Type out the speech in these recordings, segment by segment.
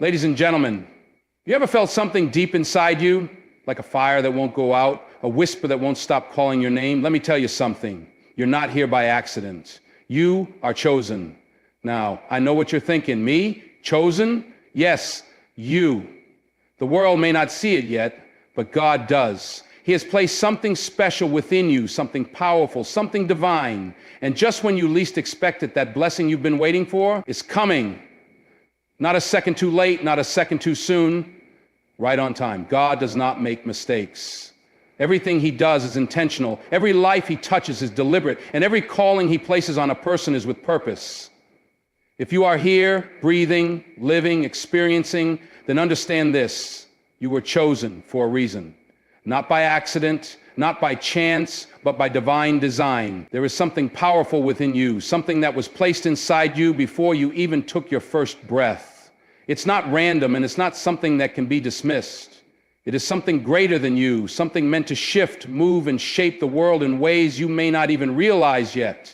Ladies and gentlemen, you ever felt something deep inside you, like a fire that won't go out, a whisper that won't stop calling your name? Let me tell you something. You're not here by accident. You are chosen. Now, I know what you're thinking. Me? Chosen? Yes, you. The world may not see it yet, but God does. He has placed something special within you, something powerful, something divine. And just when you least expect it, that blessing you've been waiting for is coming. Not a second too late, not a second too soon, right on time. God does not make mistakes. Everything he does is intentional. Every life he touches is deliberate. And every calling he places on a person is with purpose. If you are here, breathing, living, experiencing, then understand this. You were chosen for a reason. Not by accident, not by chance, but by divine design. There is something powerful within you, something that was placed inside you before you even took your first breath. It's not random, and it's not something that can be dismissed. It is something greater than you, something meant to shift, move, and shape the world in ways you may not even realize yet.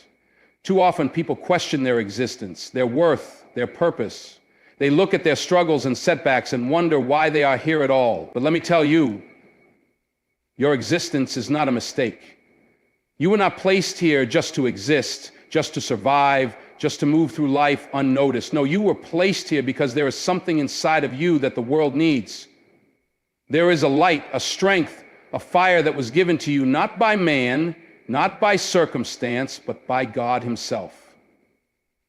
Too often people question their existence, their worth, their purpose. They look at their struggles and setbacks and wonder why they are here at all. But let me tell you, your existence is not a mistake. You were not placed here just to exist, just to survive, just to move through life unnoticed. No, you were placed here because there is something inside of you that the world needs. There is a light, a strength, a fire that was given to you not by man, not by circumstance, but by God himself.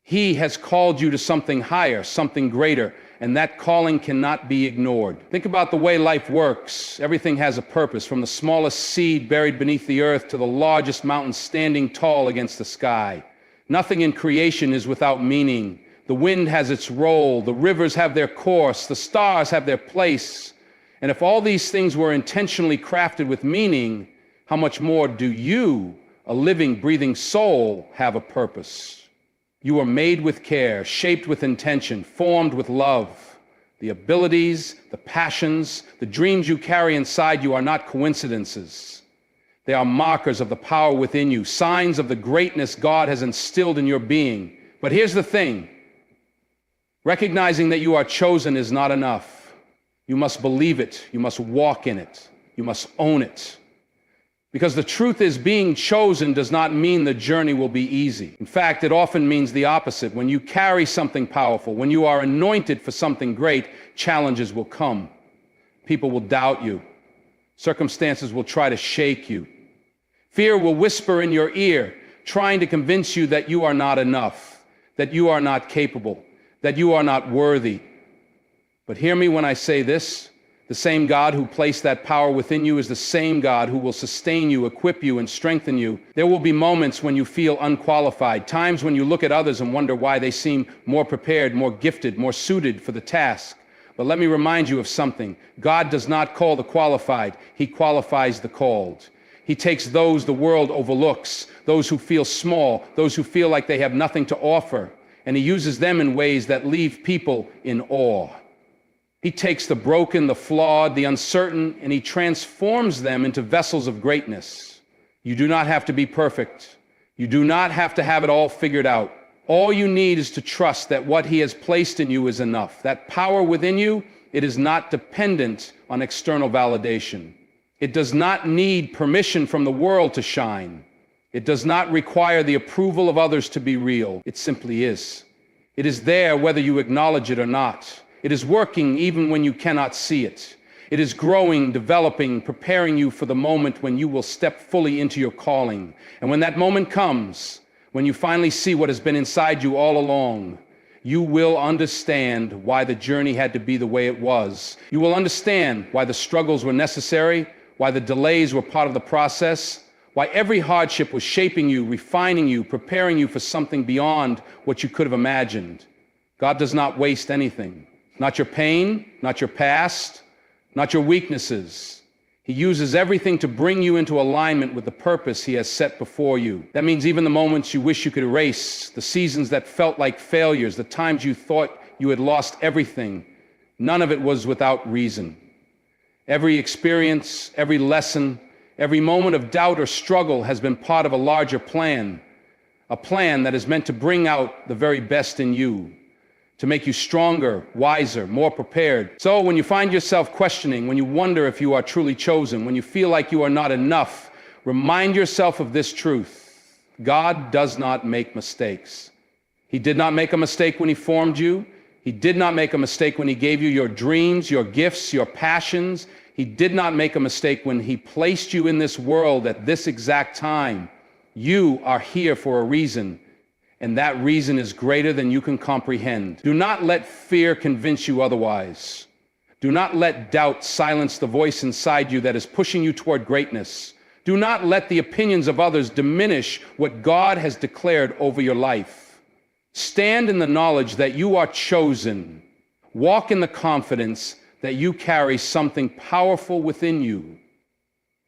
He has called you to something higher, something greater, and that calling cannot be ignored. Think about the way life works. Everything has a purpose, from the smallest seed buried beneath the earth to the largest mountain standing tall against the sky. Nothing in creation is without meaning. The wind has its role, the rivers have their course, the stars have their place. And if all these things were intentionally crafted with meaning, how much more do you, a living, breathing soul, have a purpose? You are made with care, shaped with intention, formed with love. The abilities, the passions, the dreams you carry inside you are not coincidences. They are markers of the power within you, signs of the greatness God has instilled in your being. But here's the thing. Recognizing that you are chosen is not enough. You must believe it. You must walk in it. You must own it. Because the truth is, being chosen does not mean the journey will be easy. In fact, it often means the opposite. When you carry something powerful, when you are anointed for something great, challenges will come. People will doubt you. Circumstances will try to shake you. Fear will whisper in your ear, trying to convince you that you are not enough, that you are not capable, that you are not worthy. But hear me when I say this. The same God who placed that power within you is the same God who will sustain you, equip you, and strengthen you. There will be moments when you feel unqualified, times when you look at others and wonder why they seem more prepared, more gifted, more suited for the task. But let me remind you of something. God does not call the qualified. He qualifies the called. He takes those the world overlooks, those who feel small, those who feel like they have nothing to offer, and he uses them in ways that leave people in awe. He takes the broken, the flawed, the uncertain, and he transforms them into vessels of greatness. You do not have to be perfect. You do not have to have it all figured out. All you need is to trust that what he has placed in you is enough. That power within you, it is not dependent on external validation. It does not need permission from the world to shine. It does not require the approval of others to be real. It simply is. It is there whether you acknowledge it or not. It is working even when you cannot see it. It is growing, developing, preparing you for the moment when you will step fully into your calling. And when that moment comes, when you finally see what has been inside you all along, you will understand why the journey had to be the way it was. You will understand why the struggles were necessary, why the delays were part of the process, why every hardship was shaping you, refining you, preparing you for something beyond what you could have imagined. God does not waste anything. Not your pain, not your past, not your weaknesses. He uses everything to bring you into alignment with the purpose he has set before you. That means even the moments you wish you could erase, the seasons that felt like failures, the times you thought you had lost everything, none of it was without reason. Every experience, every lesson, every moment of doubt or struggle has been part of a larger plan, a plan that is meant to bring out the very best in you, to make you stronger, wiser, more prepared. So when you find yourself questioning, when you wonder if you are truly chosen, when you feel like you are not enough, remind yourself of this truth. God does not make mistakes. He did not make a mistake when he formed you. He did not make a mistake when he gave you your dreams, your gifts, your passions. He did not make a mistake when he placed you in this world at this exact time. You are here for a reason, and that reason is greater than you can comprehend. Do not let fear convince you otherwise. Do not let doubt silence the voice inside you that is pushing you toward greatness. Do not let the opinions of others diminish what God has declared over your life. Stand in the knowledge that you are chosen. Walk in the confidence that you carry something powerful within you.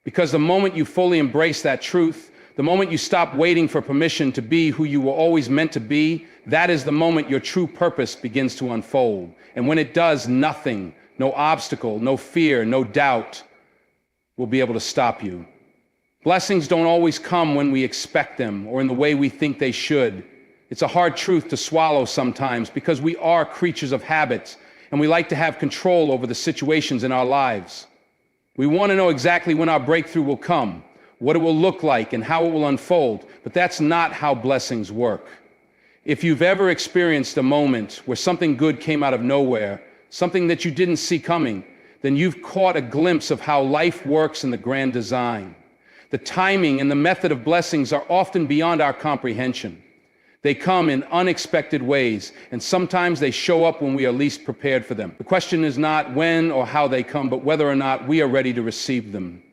Because the moment you fully embrace that truth, the moment you stop waiting for permission to be who you were always meant to be, that is the moment your true purpose begins to unfold. And when it does, nothing, no obstacle, no fear, no doubt will be able to stop you. Blessings don't always come when we expect them or in the way we think they should. It's a hard truth to swallow sometimes because we are creatures of habit and we like to have control over the situations in our lives. We want to know exactly when our breakthrough will come, what it will look like, and how it will unfold, but that's not how blessings work. If you've ever experienced a moment where something good came out of nowhere, something that you didn't see coming, then you've caught a glimpse of how life works in the grand design. The timing and the method of blessings are often beyond our comprehension. They come in unexpected ways, and sometimes they show up when we are least prepared for them. The question is not when or how they come, but whether or not we are ready to receive them.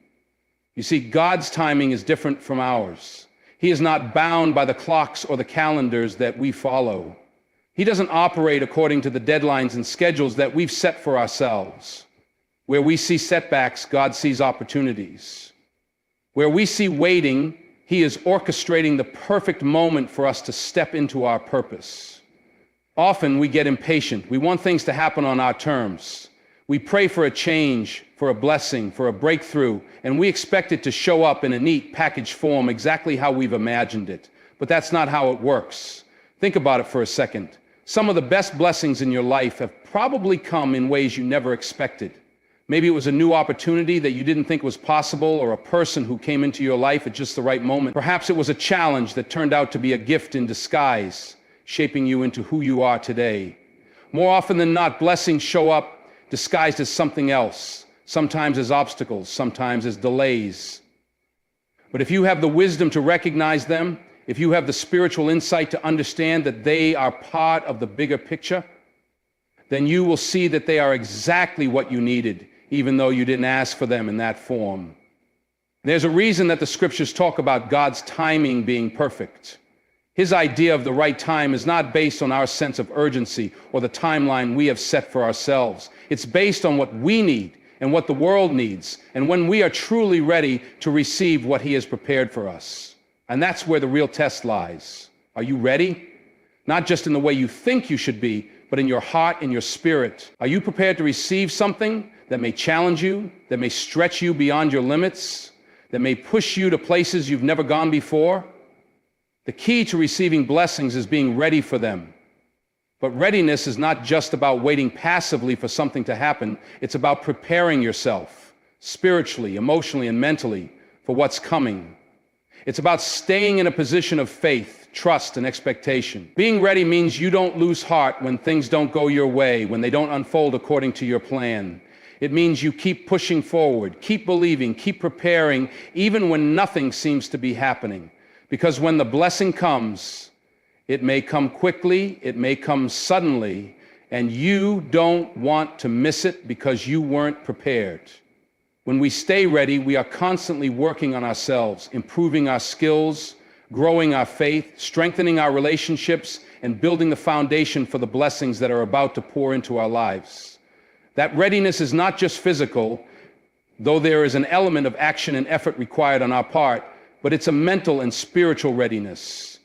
You see, God's timing is different from ours. He is not bound by the clocks or the calendars that we follow. He doesn't operate according to the deadlines and schedules that we've set for ourselves. Where we see setbacks, God sees opportunities. Where we see waiting, he is orchestrating the perfect moment for us to step into our purpose. Often we get impatient. We want things to happen on our terms. We pray for a change, for a blessing, for a breakthrough, and we expect it to show up in a neat packaged form exactly how we've imagined it. But that's not how it works. Think about it for a second. Some of the best blessings in your life have probably come in ways you never expected. Maybe it was a new opportunity that you didn't think was possible, or a person who came into your life at just the right moment. Perhaps it was a challenge that turned out to be a gift in disguise, shaping you into who you are today. More often than not, blessings show up disguised as something else, sometimes as obstacles, sometimes as delays. But if you have the wisdom to recognize them, if you have the spiritual insight to understand that they are part of the bigger picture, then you will see that they are exactly what you needed, even though you didn't ask for them in that form. There's a reason that the scriptures talk about God's timing being perfect. His idea of the right time is not based on our sense of urgency or the timeline we have set for ourselves. It's based on what we need and what the world needs, and when we are truly ready to receive what he has prepared for us. And that's where the real test lies. Are you ready? Not just in the way you think you should be, but in your heart and your spirit. Are you prepared to receive something that may challenge you, that may stretch you beyond your limits, that may push you to places you've never gone before? The key to receiving blessings is being ready for them. But readiness is not just about waiting passively for something to happen. It's about preparing yourself spiritually, emotionally, and mentally for what's coming. It's about staying in a position of faith, trust, and expectation. Being ready means you don't lose heart when things don't go your way, when they don't unfold according to your plan. It means you keep pushing forward, keep believing, keep preparing, even when nothing seems to be happening. Because when the blessing comes, it may come quickly, it may come suddenly, and you don't want to miss it because you weren't prepared. When we stay ready, we are constantly working on ourselves, improving our skills, growing our faith, strengthening our relationships, and building the foundation for the blessings that are about to pour into our lives. That readiness is not just physical, though there is an element of action and effort required on our part, but it's a mental and spiritual readiness.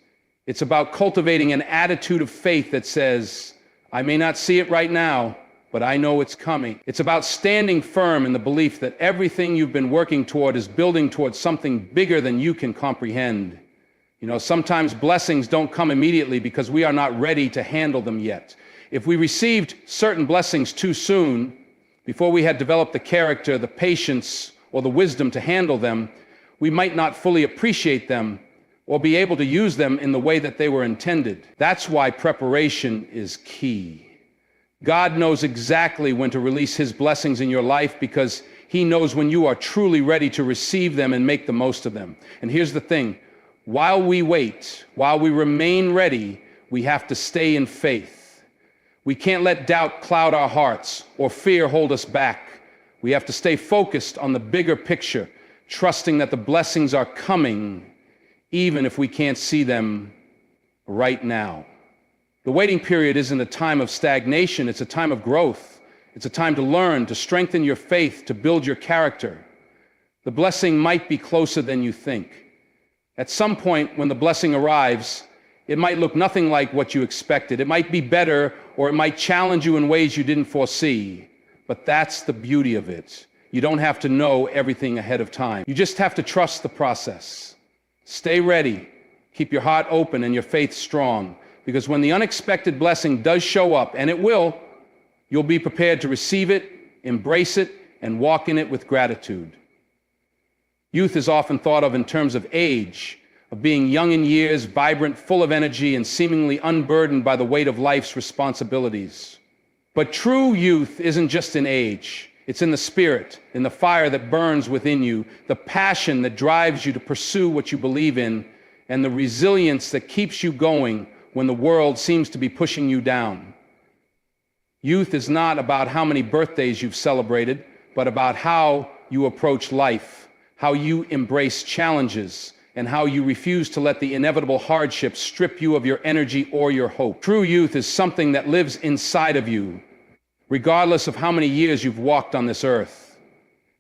It's about cultivating an attitude of faith that says, I may not see it right now, but I know it's coming. It's about standing firm in the belief that everything you've been working toward is building towards something bigger than you can comprehend. You know, sometimes blessings don't come immediately because we are not ready to handle them yet. If we received certain blessings too soon, before we had developed the character, the patience, or the wisdom to handle them, we might not fully appreciate them or be able to use them in the way that they were intended. That's why preparation is key. God knows exactly when to release His blessings in your life because He knows when you are truly ready to receive them and make the most of them. And here's the thing, while we wait, while we remain ready, we have to stay in faith. We can't let doubt cloud our hearts or fear hold us back. We have to stay focused on the bigger picture, trusting that the blessings are coming, even if we can't see them right now. The waiting period isn't a time of stagnation, it's a time of growth. It's a time to learn, to strengthen your faith, to build your character. The blessing might be closer than you think. At some point when the blessing arrives, it might look nothing like what you expected. It might be better, or it might challenge you in ways you didn't foresee. But that's the beauty of it. You don't have to know everything ahead of time. You just have to trust the process. Stay ready. Keep your heart open and your faith strong. Because when the unexpected blessing does show up, and it will, you'll be prepared to receive it, embrace it, and walk in it with gratitude. Youth is often thought of in terms of age, of being young in years, vibrant, full of energy, and seemingly unburdened by the weight of life's responsibilities. But true youth isn't just in age. It's in the spirit, in the fire that burns within you, the passion that drives you to pursue what you believe in, and the resilience that keeps you going when the world seems to be pushing you down. Youth is not about how many birthdays you've celebrated, but about how you approach life, how you embrace challenges, and how you refuse to let the inevitable hardships strip you of your energy or your hope. True youth is something that lives inside of you, regardless of how many years you've walked on this earth.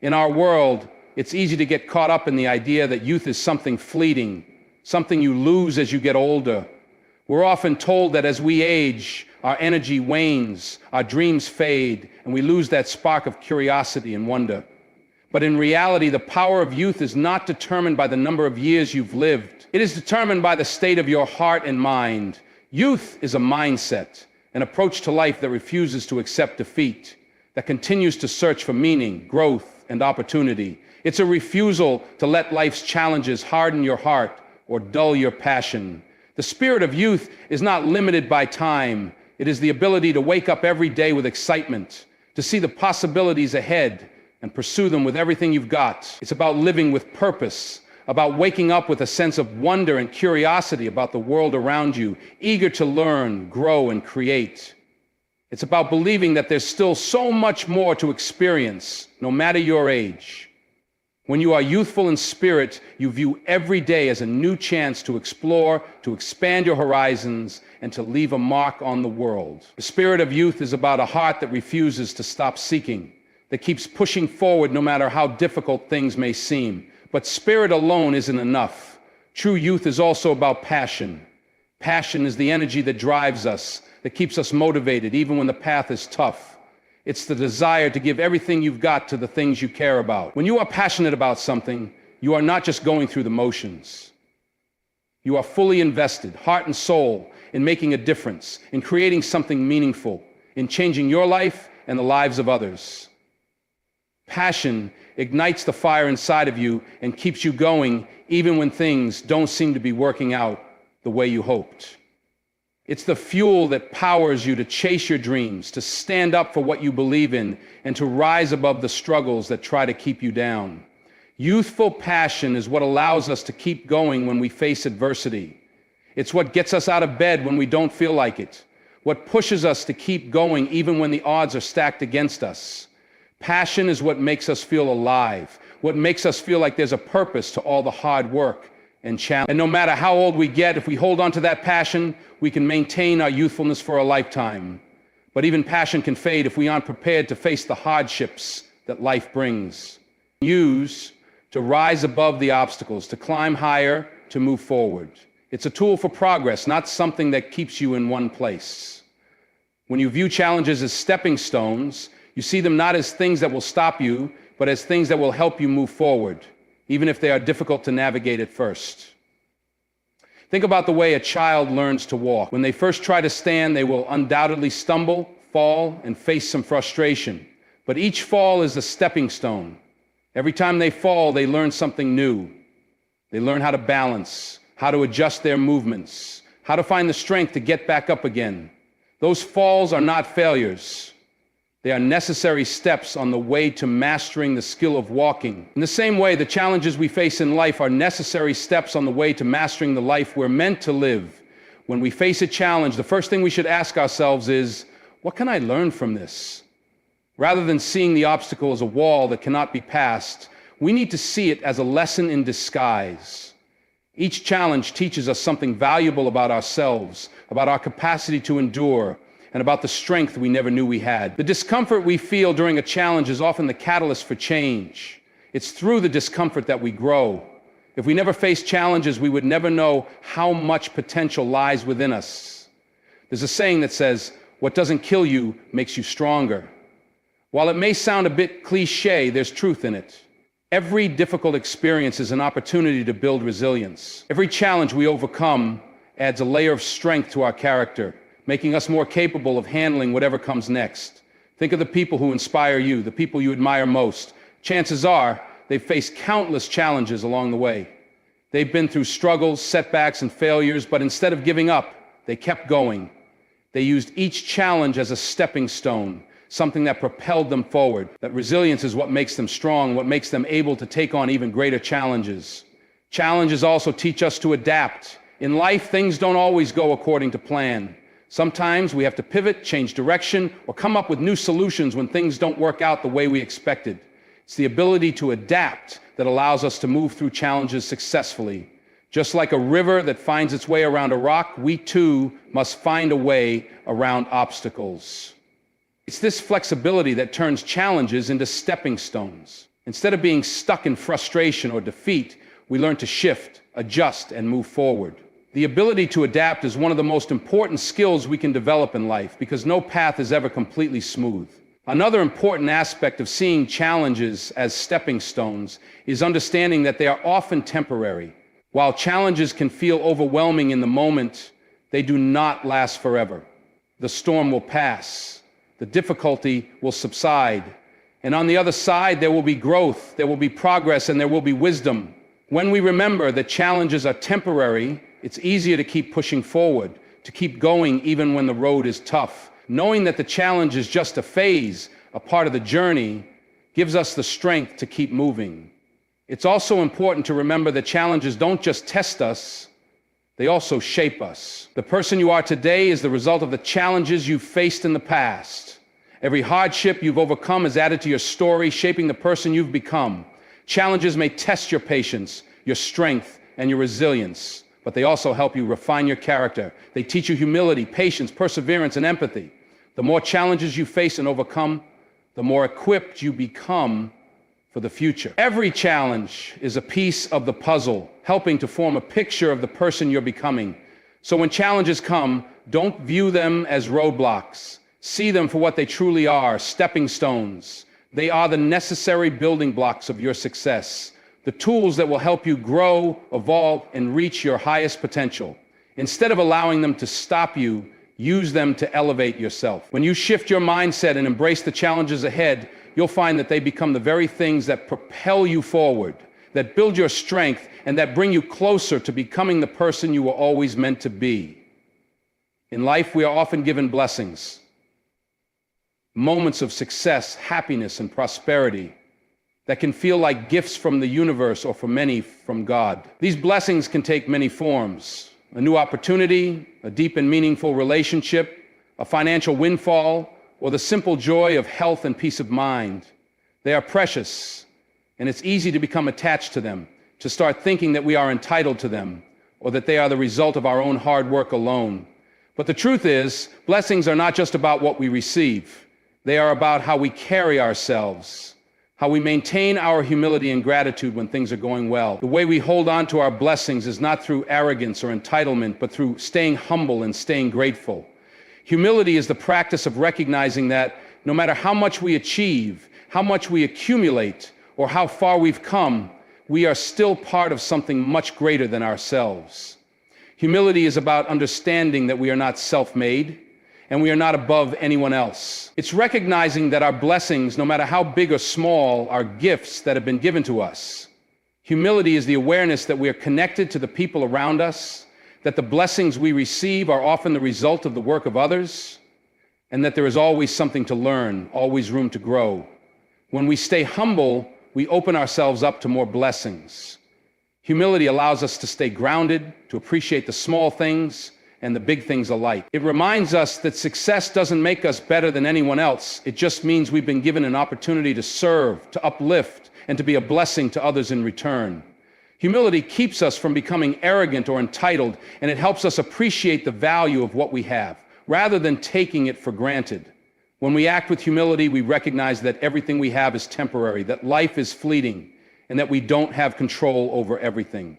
In our world, it's easy to get caught up in the idea that youth is something fleeting, something you lose as you get older. We're often told that as we age, our energy wanes, our dreams fade, and we lose that spark of curiosity and wonder. But in reality, the power of youth is not determined by the number of years you've lived. It is determined by the state of your heart and mind. Youth is a mindset, an approach to life that refuses to accept defeat, that continues to search for meaning, growth, and opportunity. It's a refusal to let life's challenges harden your heart or dull your passion. The spirit of youth is not limited by time. It is the ability to wake up every day with excitement, to see the possibilities ahead and pursue them with everything you've got. It's about living with purpose, about waking up with a sense of wonder and curiosity about the world around you, eager to learn, grow, and create. It's about believing that there's still so much more to experience, no matter your age. When you are youthful in spirit, you view every day as a new chance to explore, to expand your horizons, and to leave a mark on the world. The spirit of youth is about a heart that refuses to stop seeking, that keeps pushing forward no matter how difficult things may seem. But spirit alone isn't enough. True youth is also about passion. Passion is the energy that drives us, that keeps us motivated even when the path is tough. It's the desire to give everything you've got to the things you care about. When you are passionate about something, you are not just going through the motions. You are fully invested, heart and soul, in making a difference, in creating something meaningful, in changing your life and the lives of others. Passion ignites the fire inside of you and keeps you going even when things don't seem to be working out the way you hoped. It's the fuel that powers you to chase your dreams, to stand up for what you believe in, and to rise above the struggles that try to keep you down. Youthful passion is what allows us to keep going when we face adversity. It's what gets us out of bed when we don't feel like it, what pushes us to keep going even when the odds are stacked against us. Passion is what makes us feel alive, what makes us feel like there's a purpose to all the hard work and challenge. And no matter how old we get, if we hold on to that passion, we can maintain our youthfulness for a lifetime. But even passion can fade if we aren't prepared to face the hardships that life brings. Use to rise above the obstacles, to climb higher, to move forward. It's a tool for progress, not something that keeps you in one place. When you view challenges as stepping stones, you see them not as things that will stop you, but as things that will help you move forward, even if they are difficult to navigate at first. Think about the way a child learns to walk. When they first try to stand, they will undoubtedly stumble, fall, and face some frustration. But each fall is a stepping stone. Every time they fall, they learn something new. They learn how to balance, how to adjust their movements, how to find the strength to get back up again. Those falls are not failures. They are necessary steps on the way to mastering the skill of walking. In the same way, the challenges we face in life are necessary steps on the way to mastering the life we're meant to live. When we face a challenge, the first thing we should ask ourselves is, what can I learn from this? Rather than seeing the obstacle as a wall that cannot be passed, we need to see it as a lesson in disguise. Each challenge teaches us something valuable about ourselves, about our capacity to endure, and about the strength we never knew we had. The discomfort we feel during a challenge is often the catalyst for change. It's through the discomfort that we grow. If we never faced challenges, we would never know how much potential lies within us. There's a saying that says, what doesn't kill you makes you stronger. While it may sound a bit cliche, there's truth in it. Every difficult experience is an opportunity to build resilience. Every challenge we overcome adds a layer of strength to our character, making us more capable of handling whatever comes next. Think of the people who inspire you, the people you admire most. Chances are they've faced countless challenges along the way. They've been through struggles, setbacks, and failures, but instead of giving up, they kept going. They used each challenge as a stepping stone, something that propelled them forward. That resilience is what makes them strong, what makes them able to take on even greater challenges. Challenges also teach us to adapt. In life, things don't always go according to plan. Sometimes we have to pivot, change direction, or come up with new solutions when things don't work out the way we expected. It's the ability to adapt that allows us to move through challenges successfully. Just like a river that finds its way around a rock, we too must find a way around obstacles. It's this flexibility that turns challenges into stepping stones. Instead of being stuck in frustration or defeat, we learn to shift, adjust, and move forward. The ability to adapt is one of the most important skills we can develop in life because no path is ever completely smooth. Another important aspect of seeing challenges as stepping stones is understanding that they are often temporary. While challenges can feel overwhelming in the moment, they do not last forever. The storm will pass. The difficulty will subside. And on the other side, there will be growth, there will be progress, and there will be wisdom. When we remember that challenges are temporary, it's easier to keep pushing forward, to keep going even when the road is tough. Knowing that the challenge is just a phase, a part of the journey, gives us the strength to keep moving. It's also important to remember that challenges don't just test us, they also shape us. The person you are today is the result of the challenges you've faced in the past. Every hardship you've overcome is added to your story, shaping the person you've become. Challenges may test your patience, your strength, and your resilience, but they also help you refine your character. They teach you humility, patience, perseverance, and empathy. The more challenges you face and overcome, the more equipped you become for the future. Every challenge is a piece of the puzzle, helping to form a picture of the person you're becoming. So when challenges come, don't view them as roadblocks. See them for what they truly are, stepping stones. They are the necessary building blocks of your success, the tools that will help you grow, evolve, and reach your highest potential. Instead of allowing them to stop you, use them to elevate yourself. When you shift your mindset and embrace the challenges ahead, you'll find that they become the very things that propel you forward, that build your strength, and that bring you closer to becoming the person you were always meant to be. In life, we are often given blessings, moments of success, happiness, and prosperity that can feel like gifts from the universe or for many from God. These blessings can take many forms: a new opportunity, a deep and meaningful relationship, a financial windfall, or the simple joy of health and peace of mind. They are precious, and it's easy to become attached to them, to start thinking that we are entitled to them, or that they are the result of our own hard work alone. But the truth is, blessings are not just about what we receive. They are about how we carry ourselves, how we maintain our humility and gratitude when things are going well. The way we hold on to our blessings is not through arrogance or entitlement, but through staying humble and staying grateful. Humility is the practice of recognizing that no matter how much we achieve, how much we accumulate, or how far we've come, we are still part of something much greater than ourselves. Humility is about understanding that we are not self-made and we are not above anyone else. It's recognizing that our blessings, no matter how big or small, are gifts that have been given to us. Humility is the awareness that we are connected to the people around us, that the blessings we receive are often the result of the work of others, and that there is always something to learn, always room to grow. When we stay humble, we open ourselves up to more blessings. Humility allows us to stay grounded, to appreciate the small things and the big things alike. It reminds us that success doesn't make us better than anyone else. It just means we've been given an opportunity to serve, to uplift, and to be a blessing to others in return. Humility keeps us from becoming arrogant or entitled, and it helps us appreciate the value of what we have, rather than taking it for granted. When we act with humility, we recognize that everything we have is temporary, that life is fleeting, and that we don't have control over everything.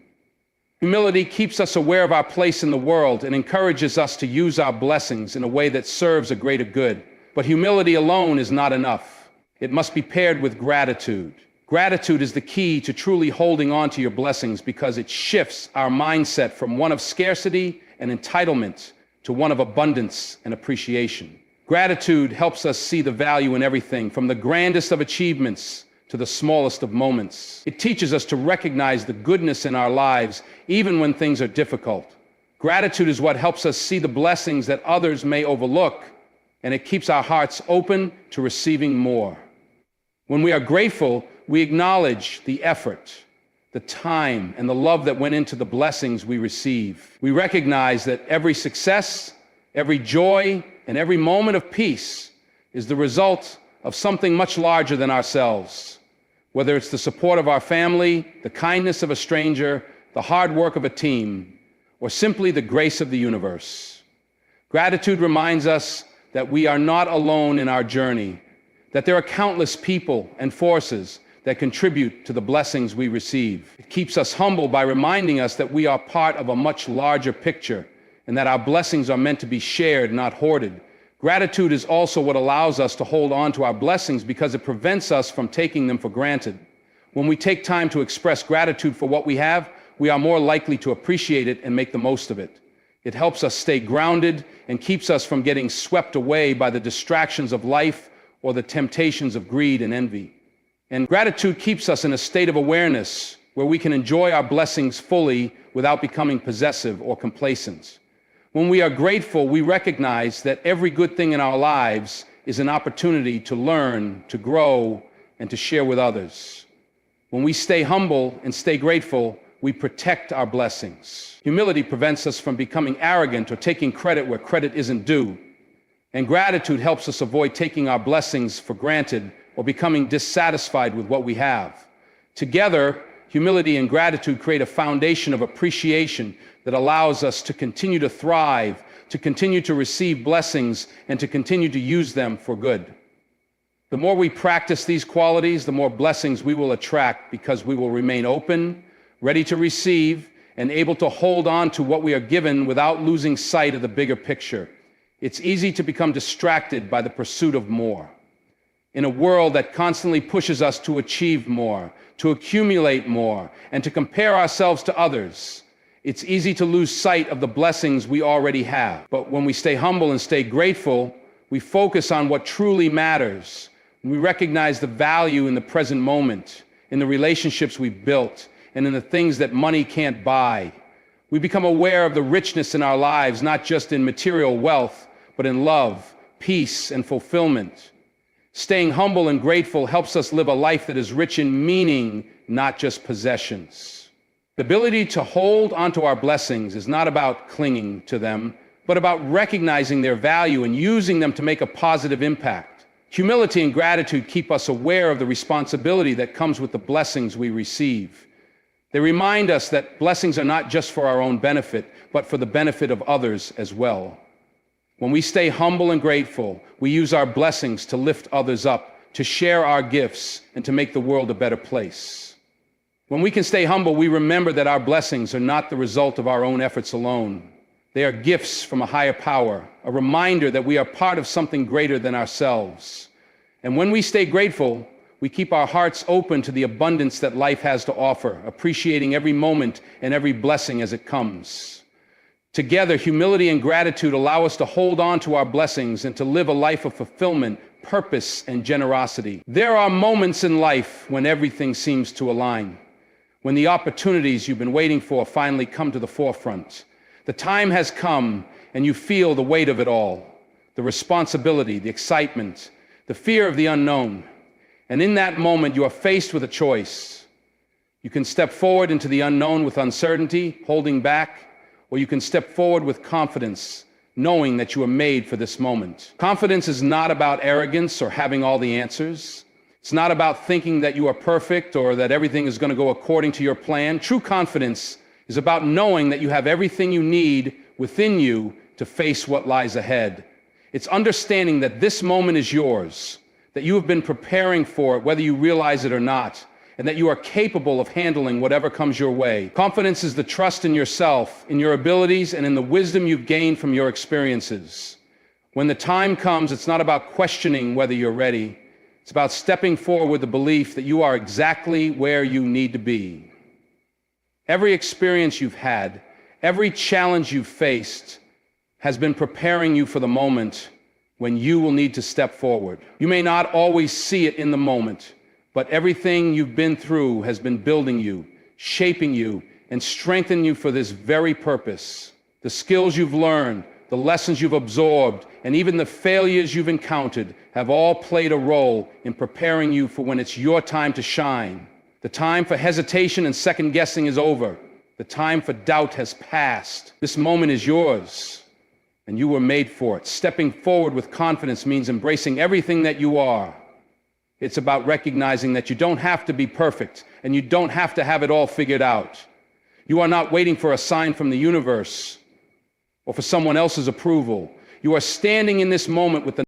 Humility keeps us aware of our place in the world and encourages us to use our blessings in a way that serves a greater good. But humility alone is not enough. It must be paired with gratitude. Gratitude is the key to truly holding on to your blessings because it shifts our mindset from one of scarcity and entitlement to one of abundance and appreciation. Gratitude helps us see the value in everything, from the grandest of achievements to the smallest of moments. It teaches us to recognize the goodness in our lives, even when things are difficult. Gratitude is what helps us see the blessings that others may overlook, and it keeps our hearts open to receiving more. When we are grateful, we acknowledge the effort, the time, and the love that went into the blessings we receive. We recognize that every success, every joy, and every moment of peace is the result of something much larger than ourselves. Whether it's the support of our family, the kindness of a stranger, the hard work of a team, or simply the grace of the universe. Gratitude reminds us that we are not alone in our journey, that there are countless people and forces that contribute to the blessings we receive. It keeps us humble by reminding us that we are part of a much larger picture and that our blessings are meant to be shared, not hoarded. Gratitude is also what allows us to hold on to our blessings because it prevents us from taking them for granted. When we take time to express gratitude for what we have, we are more likely to appreciate it and make the most of it. It helps us stay grounded and keeps us from getting swept away by the distractions of life or the temptations of greed and envy. And gratitude keeps us in a state of awareness where we can enjoy our blessings fully without becoming possessive or complacent. When we are grateful, we recognize that every good thing in our lives is an opportunity to learn, to grow, and to share with others. When we stay humble and stay grateful, we protect our blessings. Humility prevents us from becoming arrogant or taking credit where credit isn't due. And gratitude helps us avoid taking our blessings for granted or becoming dissatisfied with what we have. Together, humility and gratitude create a foundation of appreciation that allows us to continue to thrive, to continue to receive blessings, and to continue to use them for good. The more we practice these qualities, the more blessings we will attract because we will remain open, ready to receive, and able to hold on to what we are given without losing sight of the bigger picture. It's easy to become distracted by the pursuit of more. In a world that constantly pushes us to achieve more, to accumulate more, and to compare ourselves to others, it's easy to lose sight of the blessings we already have. But when we stay humble and stay grateful, we focus on what truly matters. We recognize the value in the present moment, in the relationships we've built, and in the things that money can't buy. We become aware of the richness in our lives, not just in material wealth, but in love, peace, and fulfillment. Staying humble and grateful helps us live a life that is rich in meaning, not just possessions. The ability to hold onto our blessings is not about clinging to them, but about recognizing their value and using them to make a positive impact. Humility and gratitude keep us aware of the responsibility that comes with the blessings we receive. They remind us that blessings are not just for our own benefit, but for the benefit of others as well. When we stay humble and grateful, we use our blessings to lift others up, to share our gifts, and to make the world a better place. When we can stay humble, we remember that our blessings are not the result of our own efforts alone. They are gifts from a higher power, a reminder that we are part of something greater than ourselves. And when we stay grateful, we keep our hearts open to the abundance that life has to offer, appreciating every moment and every blessing as it comes. Together, humility and gratitude allow us to hold on to our blessings and to live a life of fulfillment, purpose, and generosity. There are moments in life when everything seems to align, when the opportunities you've been waiting for finally come to the forefront. The time has come and you feel the weight of it all, the responsibility, the excitement, the fear of the unknown. And in that moment, you are faced with a choice. You can step forward into the unknown with uncertainty, holding back, or you can step forward with confidence, knowing that you are made for this moment. Confidence is not about arrogance or having all the answers. It's not about thinking that you are perfect or that everything is going to go according to your plan. True confidence is about knowing that you have everything you need within you to face what lies ahead. It's understanding that this moment is yours, that you have been preparing for it, whether you realize it or not, and that you are capable of handling whatever comes your way. Confidence is the trust in yourself, in your abilities, and in the wisdom you've gained from your experiences. When the time comes, it's not about questioning whether you're ready. It's about stepping forward with the belief that you are exactly where you need to be. Every experience you've had, every challenge you've faced, has been preparing you for the moment when you will need to step forward. You may not always see it in the moment, but everything you've been through has been building you, shaping you, and strengthening you for this very purpose. The skills you've learned, the lessons you've absorbed, and even the failures you've encountered have all played a role in preparing you for when it's your time to shine. The time for hesitation and second guessing is over. The time for doubt has passed. This moment is yours, and you were made for it. Stepping forward with confidence means embracing everything that you are. It's about recognizing that you don't have to be perfect and you don't have to have it all figured out. You are not waiting for a sign from the universe or for someone else's approval. You are standing in this moment with the